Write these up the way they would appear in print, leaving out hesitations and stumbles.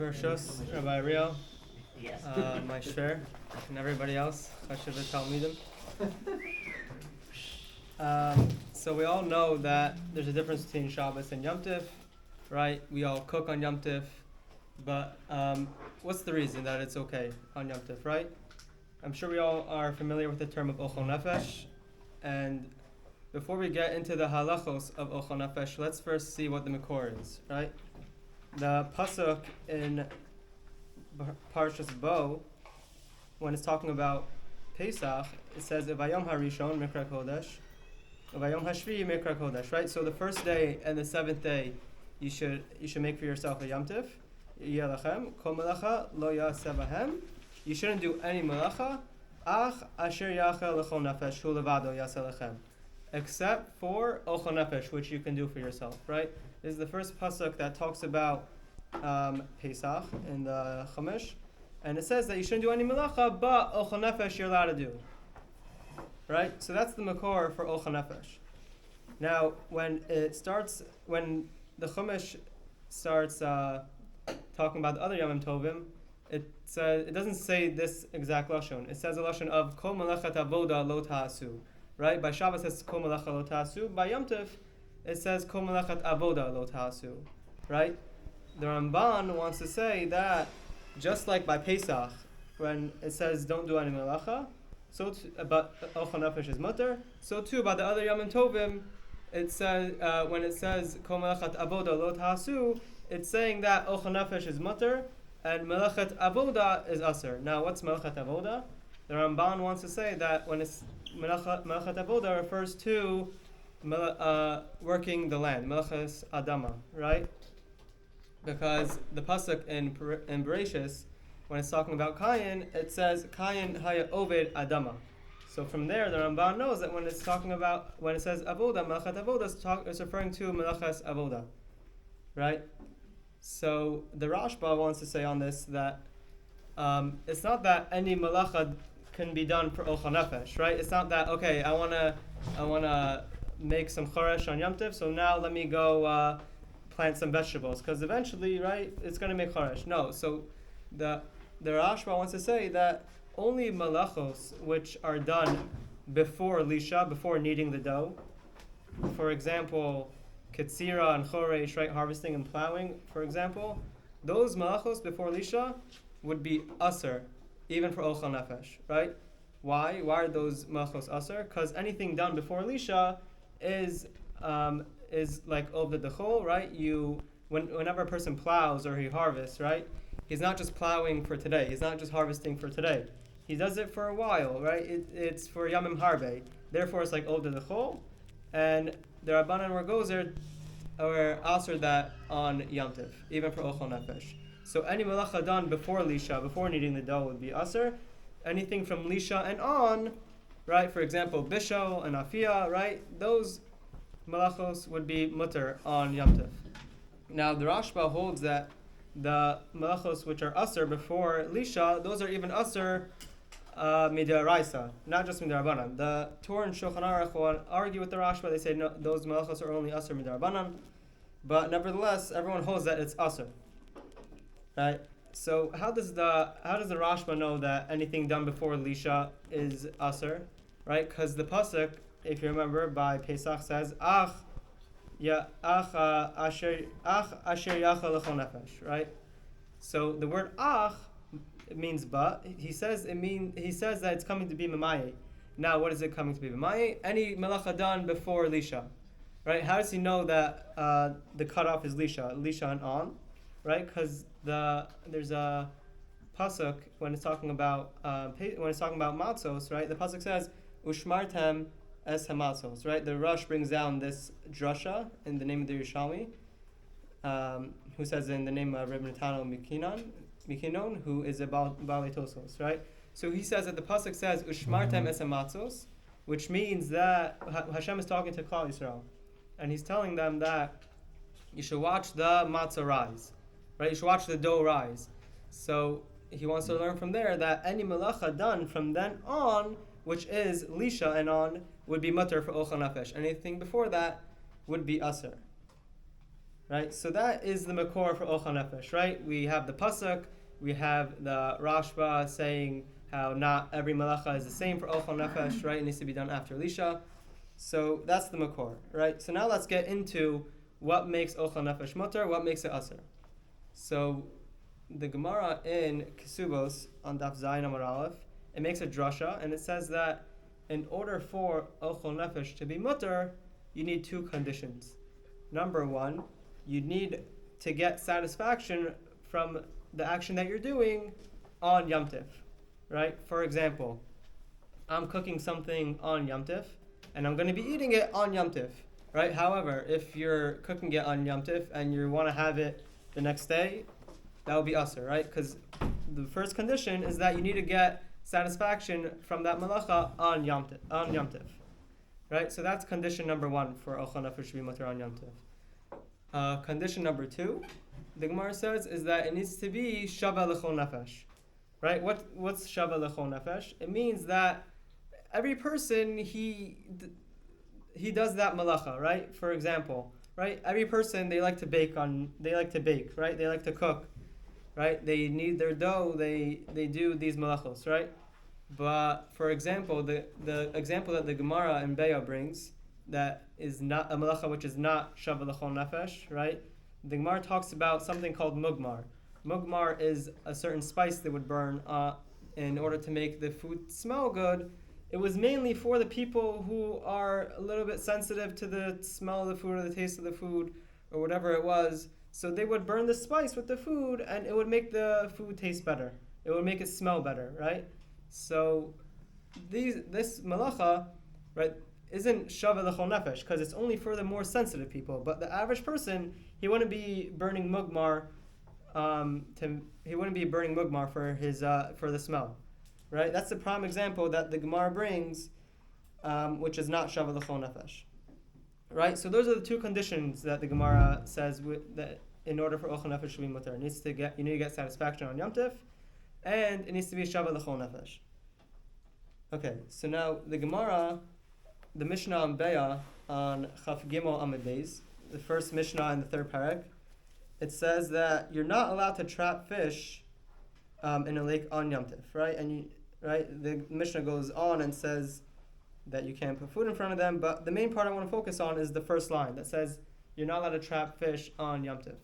Bershus, Rabbi Ariel, my shver, and everybody else, Chashiv Talmidim. So we all know that there's a difference between Shabbos and Yomtov, right? We all cook on Yomtov, but what's the reason that it's okay on Yomtov, right? I'm sure we all are familiar with the term of Ochel Nefesh, and before we get into the halachos of Ochel Nefesh, let's first see what the Makor is, right? The pasuk in Parshas Bo, when it's talking about Pesach, it says Vayom Harishon Mikra Kodesh, Vayom Hashvi Mikra Kodesh, right? So the first day and the seventh day, you should make for yourself a Yomtov. Yelachem Kol Melacha Lo Yaseh Bahem. You shouldn't do any melacha. Ach Asher Yachel L'Chol Nefesh Hu Levado Yaseh Lechem. Except for Ochel Nefesh, which you can do for yourself, right? This is the first pasuk that talks about Pesach in the Chumash, and it says that you shouldn't do any melacha, but Ochel Nefesh you're allowed to do, right? So that's the makor for Ochel Nefesh. Now, when the Chumash starts talking about the other Yomim Tovim, it doesn't say this exact lashon. It says a lashon of Kol Melechat Avoda Lo Ta'asu. Right? By Shabbos it says Kol Melecha Lo Ta'asu. By Yom Tov it says Kol Melechat Avoda Lo Ta'asu. Right? The Ramban wants to say that just like by Pesach, when it says don't do any melacha, but Ochel Nefesh is mutter, so too by the other Yomim Tovim, it says when it says Kol Melechat Avoda Lo Ta'asu, it's saying that Ochel Nefesh is mutter and Melechat Avoda is aser. Now, what's Melechat Avoda? The Ramban wants to say that when it's Melechat Avoda refers to working the land, Melechas Adama, right? Because the pasuk in Bereshis, when it's talking about Kayin, it says Kayin Haya Oved Adama. So from there, the Ramban knows that when it says Avoda, Melechat Avoda is referring to Melechas Avoda, right? So the Rashba wants to say on this that it's not that any melacha can be done for Ochel Nefesh, right? It's not that, okay, I wanna make some choresh on Yom Tov, so now let me go plant some vegetables, because eventually, right, it's gonna make choresh. No, so the Rashba wants to say that only melachos which are done before lisha, before kneading the dough, for example, Ketzira and Choresh, right, harvesting and plowing, for example, those malachos before Lisha would be aser, even for Ochel Nefesh, right? Why? Why are those malachos aser? Because anything done before Lisha is like Oved Dechol, right? Whenever a person plows or he harvests, right, he's not just plowing for today. He's not just harvesting for today. He does it for a while, right? It's for Yamim Harbe. Therefore, it's like Oved Dechol, and the Rabbanan were gozer or aser that on Yom Tov, even for Ochel Nefesh. So any melacha done before Lisha, before kneading the dough, would be aser. Anything from Lisha and on, right? For example, Bishol and Afia, right? Those melachos would be mutter on Yom Tov. Now the Rashba holds that the melachos which are aser before Lisha, those are even aser midaraisa, not just midarabanan. The Torah and Shulchan Aruch will argue with the Rashba. They say no, those melachos are only aser midarabanan, but nevertheless, everyone holds that it's aser, right? So how does the Rashba know that anything done before Lisha is aser, right? Because the pasuk, if you remember, by Pesach says asher yachal l'chol nefesh, right? So the word ach, it means but. He says that it's coming to be memaye. Now, what is it coming to be memaye? Any melacha done before Lisha, right? How does he know that the cutoff is Lisha and on, right? Because there's a pasuk when it's talking about matzos, right? The pasuk says ushmartem es hamatzos, right? The Rush brings down this drasha in the name of the Yerushalmi, who says in the name of Reb Netano Mikinon, who is about Baalei Tosos, right? So he says that the pasuk says Ushmartem es hamatzos, which means that Hashem is talking to Klal Yisrael, and He's telling them that you should watch the matzah rise, right? You should watch the dough rise. So he wants to learn from there that any melacha done from then on, which is Lisha and on, would be mutter for Ochel Nefesh. Anything before that would be aser, right? So that is the makor for Ochel Nefesh, right? We have the pasuk, we have the Rashba saying how not every malacha is the same for Ochel Nefesh, right? It needs to be done after Lisha. So that's the makor, right? So now let's get into what makes Ochel Nefesh mutter, what makes it aser. So the Gemara in Kesubos on Daf Zayin Amar Aleph, it makes a drasha, and it says that in order for Ochel Nefesh to be mutter, you need two conditions. Number one, you need to get satisfaction from the action that you're doing on Yomtov, right? For example, I'm cooking something on Yomtov, and I'm going to be eating it on Yomtov, right? However, if you're cooking it on Yomtov and you want to have it the next day, that will be aser, right? Because the first condition is that you need to get satisfaction from that malacha on Yomtov, right? So that's condition number one for Ochel Nefesh to be mutter on Yomtov. Condition number two, the Gemara says, is that it needs to be shava l'chol nefesh, right? What's shava l'chol nefesh? It means that every person he does that malacha, right? For example, right? Every person they like to bake, right? They like to cook, right? They need their dough. They do these malachos, right? But for example, the example that the Gemara in Beya brings, that is not a malacha which is not shava l'chol nefesh, right? The Gemara talks about something called mugmar. Mugmar is a certain spice that would burn in order to make the food smell good. It was mainly for the people who are a little bit sensitive to the smell of the food or the taste of the food or whatever it was. So they would burn the spice with the food and it would make the food taste better. It would make it smell better, right? So this malacha, right, isn't shava l'chol nefesh because it's only for the more sensitive people. But the average person, he wouldn't be burning mugmar. He wouldn't be burning mugmar for his for the smell, right? That's the prime example that the Gemara brings, which is not shava l'chol nefesh, right? So those are the two conditions that the Gemara says that in order for Ochel Nefesh to be mutter, you need to get satisfaction on Yomtov, and it needs to be shava l'chol nefesh. Okay, so now the Gemara. The Mishnah on Beya on Chaf Gimel Amud Beis, the first Mishnah in the third parak, it says that you're not allowed to trap fish in a lake on Yom Tov, right? The Mishnah goes on and says that you can't put food in front of them, but the main part I want to focus on is the first line that says you're not allowed to trap fish on Yom Tov,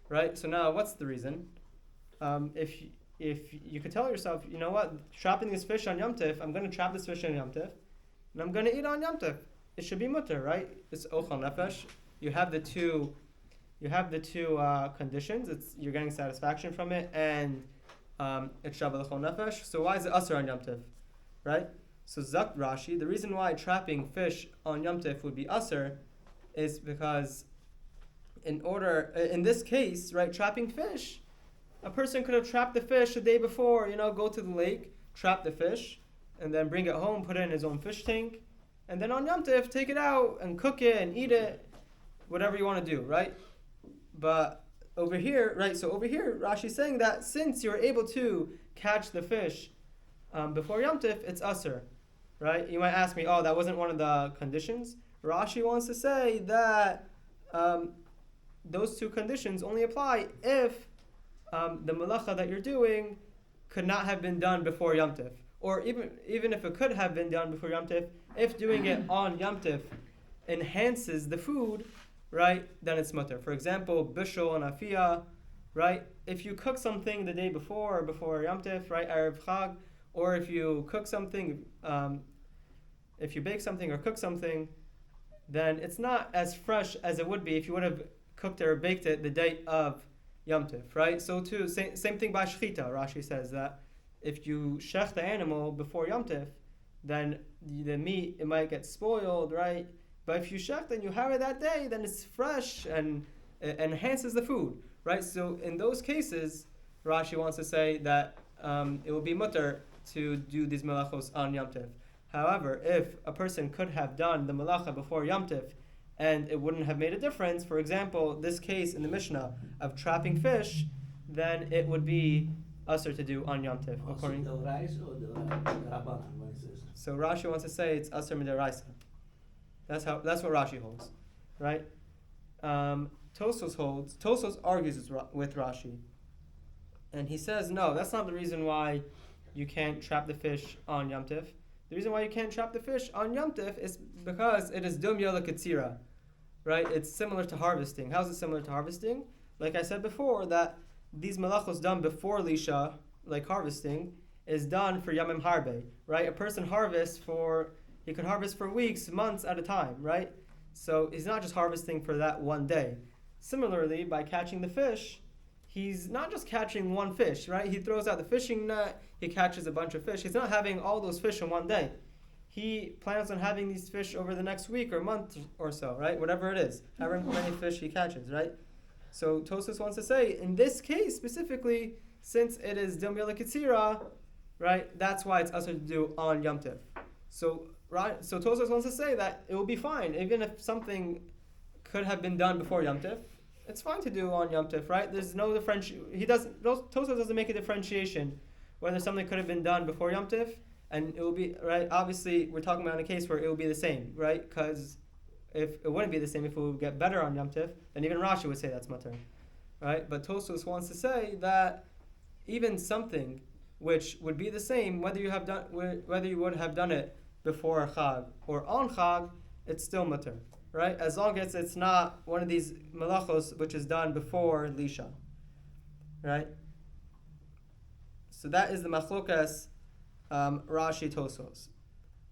right? So now, what's the reason? If you could tell yourself, you know what, trapping this fish on Yom Tov, I'm going to trap this fish on Yom Tov, and I'm going to eat on Yom Tov. It should be mutter, right? It's Ochel Nefesh. You have the two conditions. You're getting satisfaction from it, and it's shava l'chol nefesh. So why is it aser on Yom Tov, right? So Zak Rashi, the reason why trapping fish on Yom Tov would be aser is because in this case, right, trapping fish, a person could have trapped the fish the day before, go to the lake, trap the fish, and then bring it home, put it in his own fish tank, and then on Yom Tov, take it out and cook it and eat it, whatever you want to do, right? But over here, right, so over here, Rashi's saying that since you're able to catch the fish before Yom Tov, it's aser, right? You might ask me, that wasn't one of the conditions. Rashi wants to say that those two conditions only apply if the malacha that you're doing could not have been done before Yom Tov. Or even if it could have been done before Yom Tov, if doing it on Yom Tov enhances the food, right, then it's mutter. For example, bishul and afiyah, right? If you cook something the day before or before Yom Tov, right, Erev Chag, or if you cook something, if you bake something or cook something, then it's not as fresh as it would be if you would have cooked it or baked it the day of Yom Tov, right? So too, same thing by shechita. Rashi says that if you shech the animal before Yom Tov, then the meat, it might get spoiled, right? But if you shech and you have it that day, then it's fresh and it enhances the food, right? So in those cases, Rashi wants to say that it will be mutter to do these malachos on Yom Tov. However, if a person could have done the malacha before Yom Tov and it wouldn't have made a difference, for example, this case in the Mishnah of trapping fish, then it would be aser to do on Yom Tov. According the rice or the rabbanan, what is this? So Rashi wants to say it's aser midaraisa. That's what Rashi holds, right? Tosos argues with Rashi, and he says, no, that's not the reason why you can't trap the fish on Yomtiv. The reason why you can't trap the fish on Yomtiv is because it is dumya l'katzira, right? It's similar to harvesting. How is it similar to harvesting? Like I said before, that these malachos done before lisha, like harvesting, is done for yamim harbe, right? A person he could harvest for weeks, months at a time, right? So he's not just harvesting for that one day. Similarly, by catching the fish, he's not just catching one fish, right? He throws out the fishing net, he catches a bunch of fish. He's not having all those fish in one day. He plans on having these fish over the next week or month or so, right? Whatever it is, however many fish he catches, right? So Tosfos wants to say, in this case specifically, since it is Dumya L'Kitzira, right, that's why it's usher to do on Yom Tov. So Tosfos wants to say that it will be fine, even if something could have been done before Yom Tov. It's fine to do on Yom Tov, right? There's no Tosfos doesn't make a differentiation whether something could have been done before Yom Tov, and it will be, right, obviously we're talking about a case where it will be the same, right? Because if it wouldn't be the same, if it would get better on Yom Tov, then even Rashi would say that's mutter, right? But Tosfos wants to say that even something which would be the same, whether you would have done it before Chag or on Chag, it's still mutter, right? As long as it's not one of these malachos which is done before Lisha, right? So that is the machlokas Rashi Tosfos.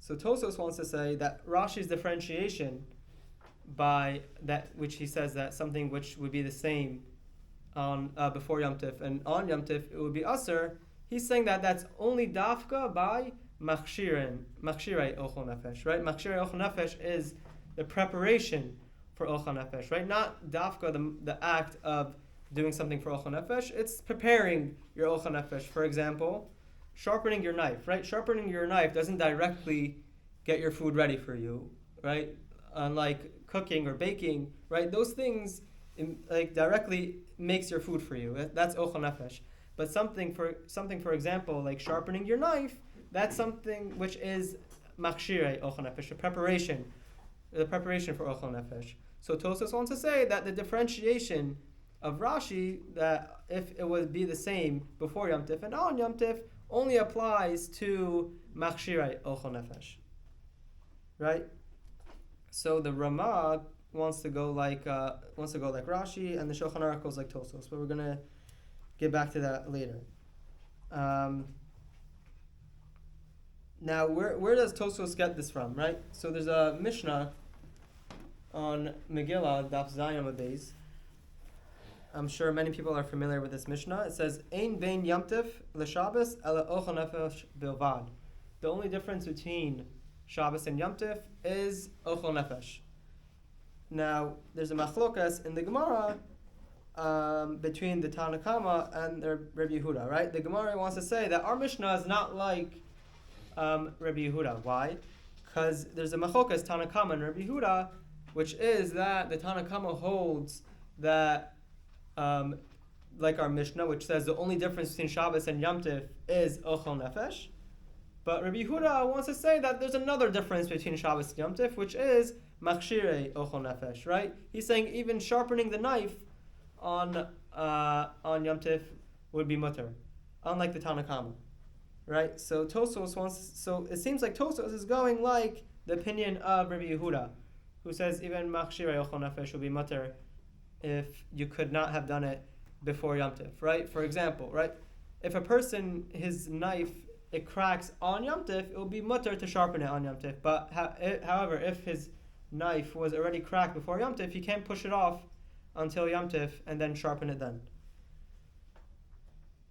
So Tosfos wants to say that Rashi's differentiation by that, which he says that something which would be the same on before Yom Tov and on Yom Tov it would be aser. He's saying that that's only dafka by machshirei ochel nefesh, right? Machshirei ochel nefesh is the preparation for ochel nefesh, right? Not dafka the act of doing something for ochel nefesh. It's preparing your ochel nefesh. For example, sharpening your knife, right? Sharpening your knife doesn't directly get your food ready for you, right? Unlike cooking or baking, right? Those things directly makes your food for you. That's ochel nefesh. But something for example, like sharpening your knife, that's something which is machshirei ochel nefesh, the preparation for ochel nefesh. So Tosfos wants to say that the differentiation of Rashi, that if it would be the same before Yom Tov and on Yom Tov, only applies to machshirei ochel nefesh, right? So the Ramah wants to go like Rashi, and the Shulchan Aruch goes like Tosfos. But we're gonna get back to that later. Now, where does Tosfos get this from, right? So there's a Mishnah on Megillah, Daf Zayin Amud. I'm sure many people are familiar with this Mishnah. It says, Ein bein Yom Tov l'Shabbos ela ochel nefesh bilvad. The only difference between Shabbos and Yom Tov is ochel nefesh. Now, there's a machlokas in the Gemara between the Tanna Kama and the Rabbi Yehuda, right? The Gemara wants to say that our Mishnah is not like Rabbi Yehuda. Why? Because there's a machlokas, Tanna Kama and Rabbi Yehuda, which is that the Tanna Kama holds that, like our Mishnah, which says the only difference between Shabbos and Yom Tov is ochel nefesh. But Rabbi Yehuda wants to say that there's another difference between Shabbos and Yom Tov, which is machshirei ochel nefesh, right? He's saying even sharpening the knife on Yom Tov would be mutter, unlike the Tanna Kama, right? So it seems like Tosfos is going like the opinion of Rabbi Yehuda, who says even machshirei ochel nefesh will be mutter if you could not have done it before Yom Tov, right? For example, right? If a person, his knife, it cracks on Yom Tov, it will be mutter to sharpen it on Yom Tov. But however, if his knife was already cracked before Yom Tov, he can't push it off until Yom Tov and then sharpen it then.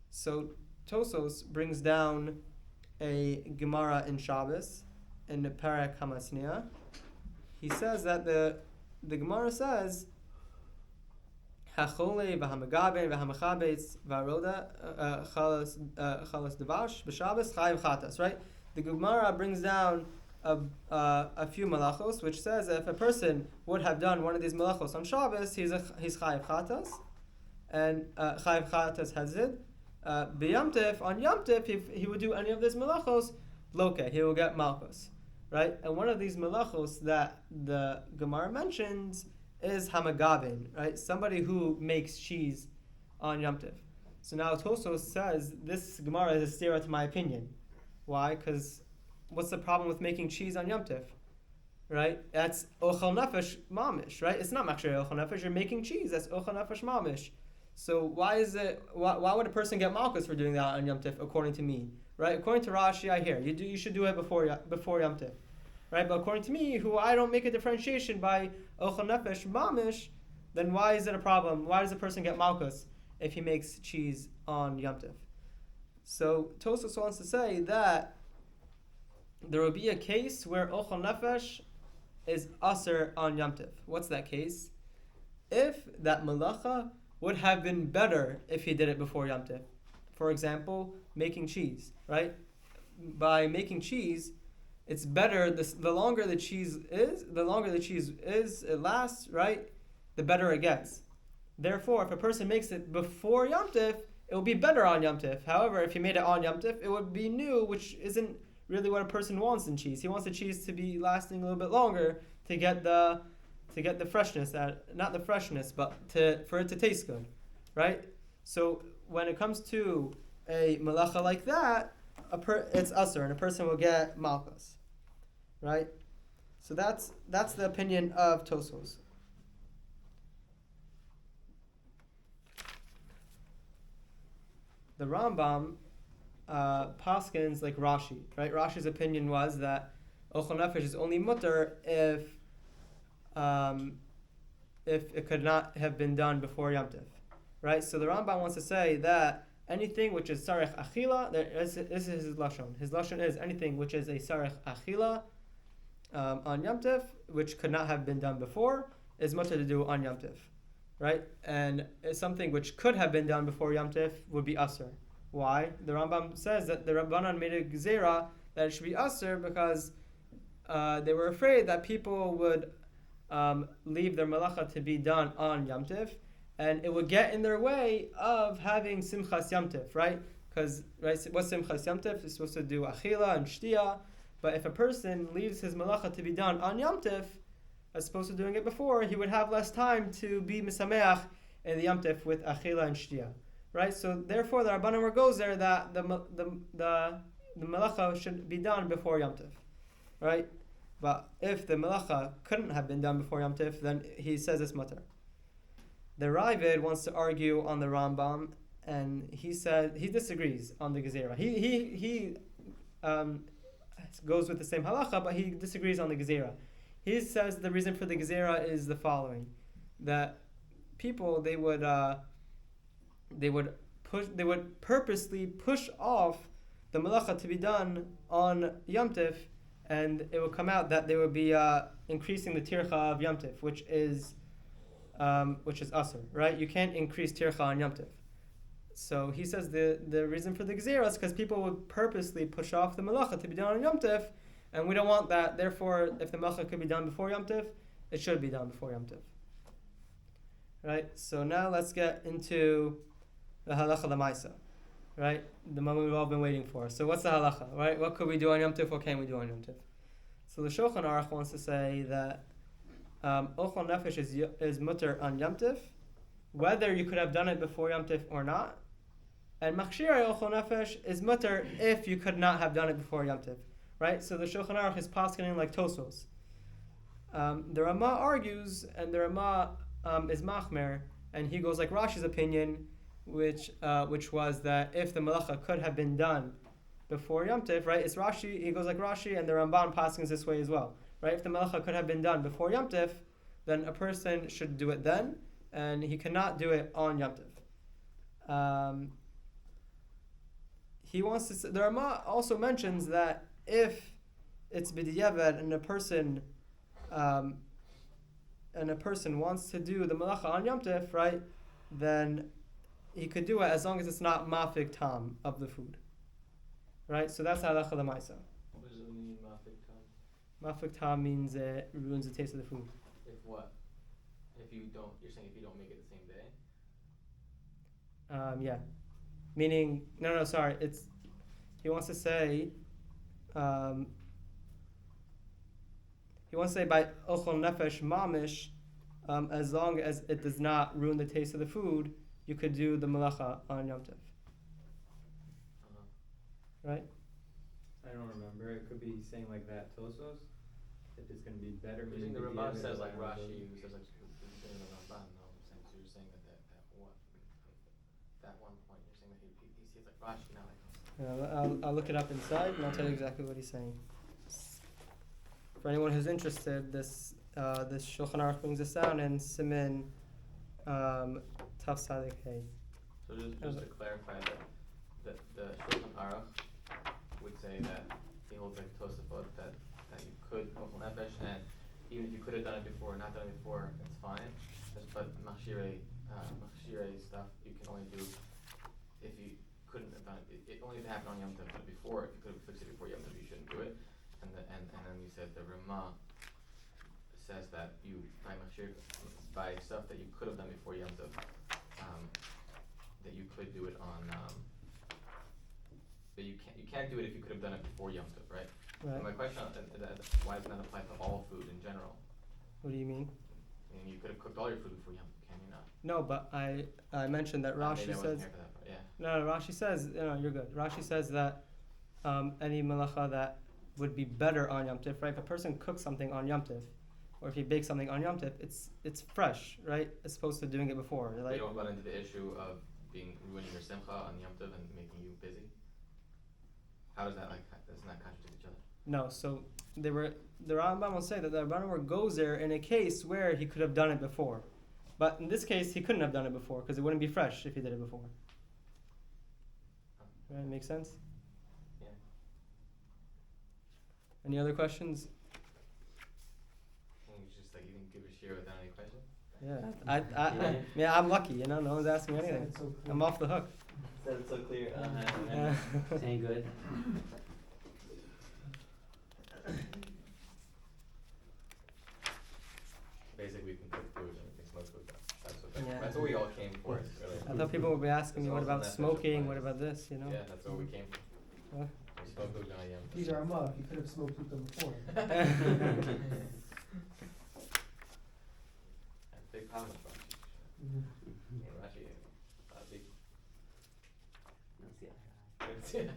So Tosfos brings down a Gemara in Shabbos in the Perek Hamasniya. He says that the Gemara says Hachole v'hamagabe v'hamachabetz v'aroda chalas devash b'Shabbos chayiv chatas. Right? The Gemara brings down a few malachos, which says that if a person would have done one of these malachos on Shabbos, he's chayiv chatas, and chayiv chatas hazid. B'Yom Tov, on Yom Tov, if he would do any of these malachos, loke, he will get malchus, right? And one of these malachos that the Gemara mentions is hamagavin, right? Somebody who makes cheese on Yom Tov. So now Tosos says this Gemara is a stira to my opinion. Why? Because what's the problem with making cheese on Yom Tov? Right? That's Ochel Nefesh mamish, right? It's not Machshir Ochel Nefesh, you're making cheese. That's Ochel Nefesh mamish. So why would a person get malchus for doing that on Yom Tov, according to me? Right? According to Rashi, I hear you should do it before Yom Tov. Right? But according to me, who I don't make a differentiation by Ochel Nefesh mamish, then why is it a problem? Why does a person get malchus if he makes cheese on Yom Tov? So Tosos wants to say that there will be a case where Ochel Nefesh is aser on Yom Tov. What's that case? If that malacha would have been better if he did it before Yom Tov. For example, making cheese, right? By making cheese, it's better, the longer the cheese is, it lasts, right? The better it gets. Therefore, if a person makes it before Yom Tov, it will be better on Yom Tov. However, if he made it on Yom Tov, it would be new, which isn't really what a person wants in cheese. He wants the cheese to be lasting a little bit longer to get the freshness, not the freshness, but for it to taste good, right? So when it comes to a malacha like that, it's aser, and a person will get malchus, right? So that's the opinion of Tosos. The Rambam paskins like Rashi, right? Rashi's opinion was that Ochel Nefesh is only mutter if it could not have been done before Yom Tov, right? So the Rambam wants to say that anything which is sarech achila, this is his lashon. His lashon is anything which is a sarech achila on Yom Tov, which could not have been done before, is mutter to do on Yom Tov, right? And something which could have been done before Yom Tov would be aser. Why? The Rambam says that the Rabbanan made a gezerah that it should be aser because they were afraid that people would leave their malacha to be done on Yom Tov, and it would get in their way of having simchas Yom Tov, right? Because what's simchas Yom Tov? It's supposed to do achila and shtia, but if a person leaves his malacha to be done on Yom Tov, as opposed to doing it before, he would have less time to be misameach in the Yom Tov with achila and shtia, right? So therefore, the Rabbanan were goes there that the malacha should be done before Yom Tov, right? But if the malacha couldn't have been done before Yom Tov, then he says it's mutter. The Ravid wants to argue on the Rambam, and he said he disagrees on the gezerah. He goes with the same halacha, but he disagrees on the gezerah. He says the reason for the gezerah is the following: that people they would purposely push off the malacha to be done on Yom Tov, and it would come out that they would be increasing the tircha of Yom Tov, which is aser, right? You can't increase tircha on Yom Tov. So he says the reason for the gezerah is because people would purposely push off the malacha to be done on Yom Tov, and we don't want that. Therefore, if the malacha could be done before Yom Tov, it should be done before Yom Tov. Right? So now let's get into the halacha l'maisa, right? The moment we've all been waiting for. So what's the halacha, right? What could we do on Yom Tov? What can we do on Yom Tov? So the Shulchan Aruch wants to say that Ochel Nefesh is mutter on Yom Tov, whether you could have done it before Yom Tov or not. And Machshirei Ochel Nefesh is mutter if you could not have done it before Yom Tov, right? So the Shulchan Aruch is paskening like Tosos. The Rama argues, and the Rama is machmer, and he goes like Rashi's opinion, which was that if the malacha could have been done before Yom Tov, right? It's Rashi. He goes like Rashi, and the Ramban paskins this way as well, right? If the malacha could have been done before Yom Tov, then a person should do it then, and he cannot do it on Yom Tov. He wants to. The Rama also mentions that if it's b'diavad and a person wants to do the malacha on Yom Tov, right? Then he could do it as long as it's not mafik tam of the food, right? So that's halacha l'maisa. What does it mean, mafik tam? Mafik tam means it ruins the taste of the food. If what? You're saying if you don't make it the same day? Yeah. Meaning, sorry. He wants to say by Ochel Nefesh mamish, as long as it does not ruin the taste of the food, you could do the malacha on Yomtov. Right? I don't remember. It could be saying like that Tosos. If it's going to be better. You're saying the Ramban says like Rashi, who says like who's saying the Ramban. No, I'm saying so you're saying that one point. You're saying that he sees like Rashi, not like. I'll look it up inside and I'll tell you exactly what he's saying. For anyone who's interested, this Shulchan Aruch brings this down in Simin Taf Sadik Hey. So just to clarify that the Shulchan Aruch would say that he holds like Tosafot that you could Ochel Nefesh, and even if you could have done it before or not done it before, it's fine. But Machshirei stuff you can only do if you couldn't have done it. It only happened on Yom Tov, but before, if you could have fixed it before Yom Tov, you shouldn't do it. And then you said the Ramah says that you by stuff that you could have done before Yom Tov, that you could do it on. But you can't do it if you could have done it before Yom Tov, right? Right. So my question why doesn't that apply to all food in general? What do you mean? I mean, you could have cooked all your food before Yom Tov, can you not? No, but I mentioned that Rashi Maybe I wasn't says. here for that part, yeah. No, Rashi says, you're good. Rashi says that any malacha that would be better on Yom Tov, right? If a person cooks something on Yom Tov, or if he bakes something on Yom Tov, it's fresh, right? As opposed to doing it before. You don't run into the issue of ruining your simcha on Yom Tov and making you busy? How does that doesn't that contradict each other? No, so the Rambam will say that the Rambam goes there in a case where he could have done it before. But in this case, he couldn't have done it before because it wouldn't be fresh if he did it before. Right, make sense? Yeah. Any other questions? It's just like you didn't give a share without any question? Yeah, I'm lucky, no one's asking me anything. So I'm off the hook. Said it so clear. Saying good. Basically, we can cook food and we can smoke food. Yeah. That's what we all came for. Really. I thought people would be asking me, It's what also about Nefesh smoking, applies. what about this, Yeah, that's what we came for. What? We smoke food on Yom Tov. These are a mug. You could have smoked with them before. Big problem, Rashi. Rashi, big. Let's see.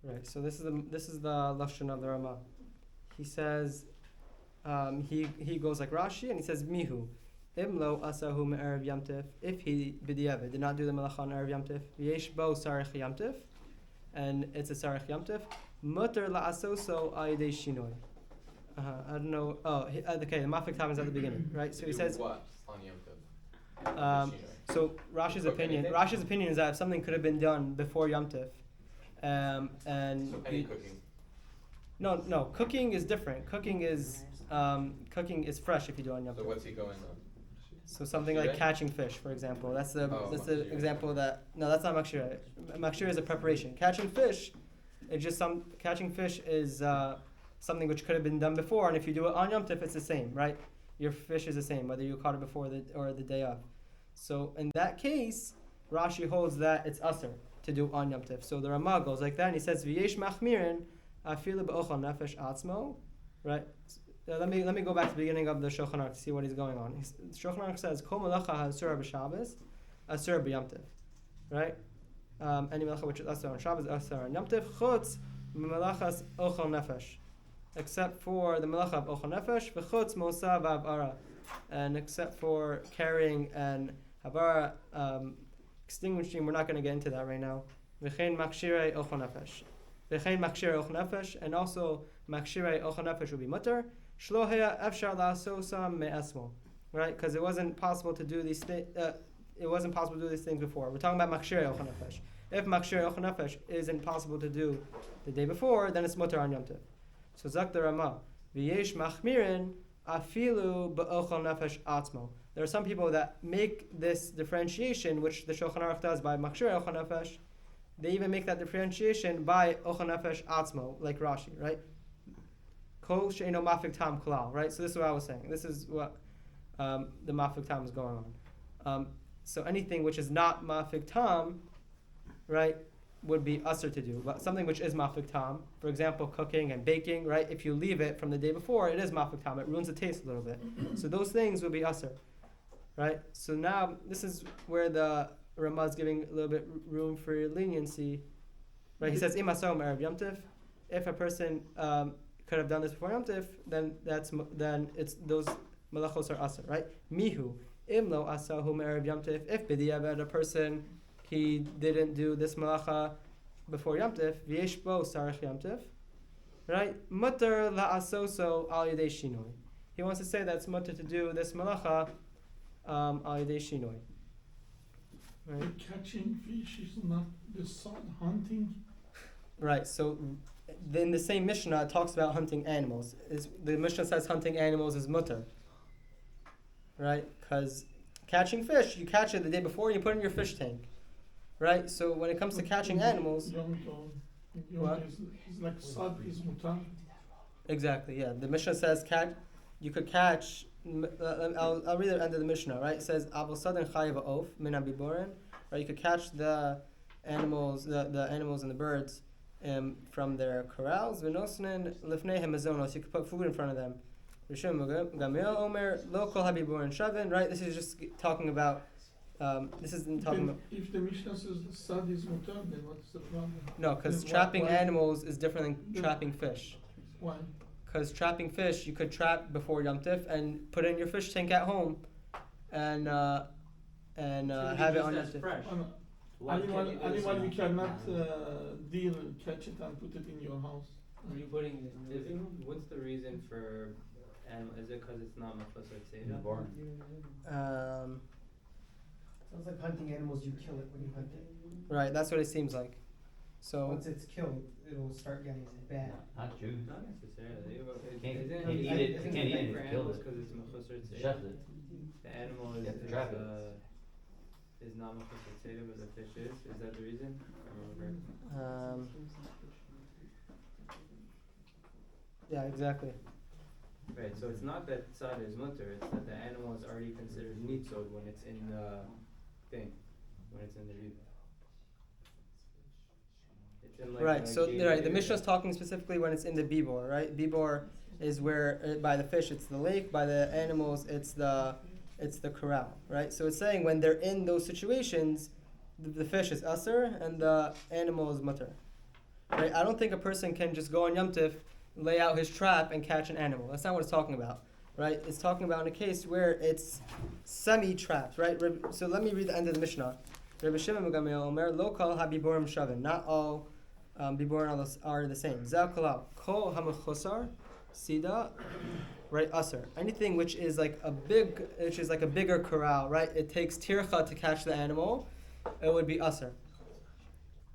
Right, so this is the lashon of the Rama. He says, he goes like Rashi and he says mihu, imlo asahu me'erev yamtif. If he b'diavad did not do the malacha on erev yamtif, v'yesh bo sarich yamtif, and it's a sarich yamtif, mutter la'asoso ayidei shinoi. I don't know. Oh, okay. The mafik time is at the beginning, right? So he says. What on Yom Tov? So Rashi's opinion is that if something could have been done before Yom Tov, and So any cooking. No, cooking is different. Cooking is fresh if you do it on Yom Tov. So what's he going on? So something like catching fish, for example. That's the Makshirei. example that. No, that's not makshirei. Makshirei is a preparation. Catching fish, catching fish is something which could have been done before, and if you do it on Yom Tov, it's the same, right? Your fish is the same whether you caught it before or the day of. So in that case, Rashi holds that it's usher to do on Yom Tov. So the Ramah goes like that, and he says v'yesh machmirin afilu b'ochel nefesh atzmo, right? Let me go back to the beginning of the Shulchan Aruch to see what he's going on. Shulchan Aruch says kol melacha hasura b'Shabbos, asura b'Yom Tov, right? Any melacha which is asur on Shabbos, asur on Yom Tov, chutz melachas ochel nefesh, except for the melacha of ochel nefesh, v'chutz mosa v'avara, and except for carrying and havara, extinguishing. We're not going to get into that right now. V'chein makshirei ochel nefesh, v'chein makshirei ochel nefesh, and also makshirei ochel nefesh will be mutter. Shlo heya efshar la'asosa me'esmo, right? Because it wasn't possible to do these things. It wasn't possible to do these things before. We're talking about makshirei ochel nefesh. If makshirei ochel nefesh isn't possible to do the day before, then it's mutter on Yom Tov. So zak the Rama v'yesh machmirin afilu ba'ochel nefesh atzmo. There are some people that make this differentiation, which the Shulchan Aruch does by makshirei ochel nefesh. They even make that differentiation by ochel nefesh atzmo, like Rashi, right? Kol she'eno mafik tam klal, right? So this is what I was saying. This is what the mafik tam is going on. So anything which is not mafik tam, right? would be usher to do, but something which is mafik tam, for example, cooking and baking, right? If you leave it from the day before, it is mafik tam. It ruins the taste a little bit. So those things would be usher, right? So now this is where the Ramah is giving a little bit room for leniency, right? He says imasom erev yomtiv. If a person could have done this before yomtiv, then it's those malachos are usher, right? Mihu imlo asahu erev yomtiv. If b'diavad a person he didn't do this malacha before yomtiv, v'yesh bo sarich yomtiv, right? Mutter la'asoso al yedei shinoi. He wants to say that it's mutter to do this malacha al yedei shinoi. Right. Catching fish is not the sun hunting. Right. So, in the same Mishnah, it talks about hunting animals. The Mishnah says hunting animals is mutter. Right? Because catching fish, you catch it the day before, and you put it in your fish tank. Right. So when it comes to catching animals, what? It's like sad is mutar. Exactly. Yeah. The Mishnah says you could catch. I'll read the end of the Mishnah, right? It says, "Avol sadan chayav of min habiboren." Right, you could catch the animals, the animals and the birds, from their corrals. V'nosnen lifneihem mazonos. You could put food in front of them. Gavriel omer lo kol habiboren shavin. Right, this is just talking about. This isn't talking about. If the Mishnah says sad is mutar, then what's the problem? No, because Then trapping why- animals is different than trapping fish. Why? Because trapping fish, you could trap before Yom Tif and put it in your fish tank at home, and have it on Yom Tif. fresh. Animal you cannot deal, catch it and put it in your house. Are you putting what's the reason for animal? Is it because it's not maflasar tzeda? Sounds like hunting animals, you kill it when you hunt it. Right, that's what it seems like. So Once it's killed, it'll start getting bad. Not Jews. Not necessarily. Can't Isn't eat it. I think Can't eat it. for Kill animals it. because it's maflasar tzeda? Chef it. The animal You have to trap it. is not maflasar tzeda, but the fish is. Is that the reason? I don't remember. yeah, exactly. Right, so it's not that tzad is mutter, it's that the animal is already considered nitzod when it's in the thing, when it's in the riba. It's in like Right. a So gated right, the area. Mishnah is talking specifically when it's in the bibor. Right, bibor is where by the fish it's the lake, by the animals it's the corral. Right. So it's saying when they're in those situations, the fish is usher and the animal is mutter. Right. I don't think a person can just go on Yom Tif, lay out his trap and catch an animal. That's not what it's talking about. Right. It's talking about in a case where it's semi-trapped. Right. So let me read the end of the Mishnah. Rabbi Shimon Gavriel Omer Lo Kol Habiborim Shavin. Not all biborim are the same. Zakalal Kol Hamachosar Sida. Right, usher. Anything which is like a bigger corral. Right. It takes tircha to catch the animal. It would be usher.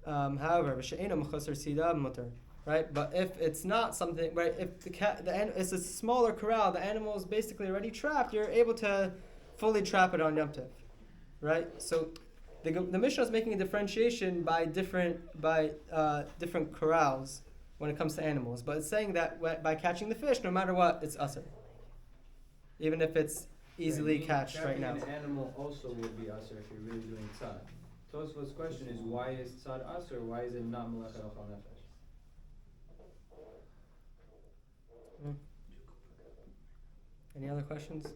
However, V'she'ena Machosar Sida Mutter. Right, but if it's not something, right, if it's a smaller corral, the animal is basically already trapped. You're able to fully trap it on Yom Tov, right? So the Mishnah is making a differentiation by different corrals when it comes to animals, but it's saying that by catching the fish, no matter what, it's usher, even if it's easily catched right now. An animal also would be usher if you're really doing tzad. Tosfos' question is why is tzad usher? Why is it not melech ochel nefesh? Any other questions?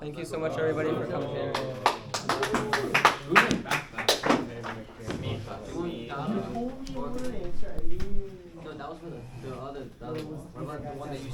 Thank you so much, everybody, for coming here. No, that was for the other, what about the one that you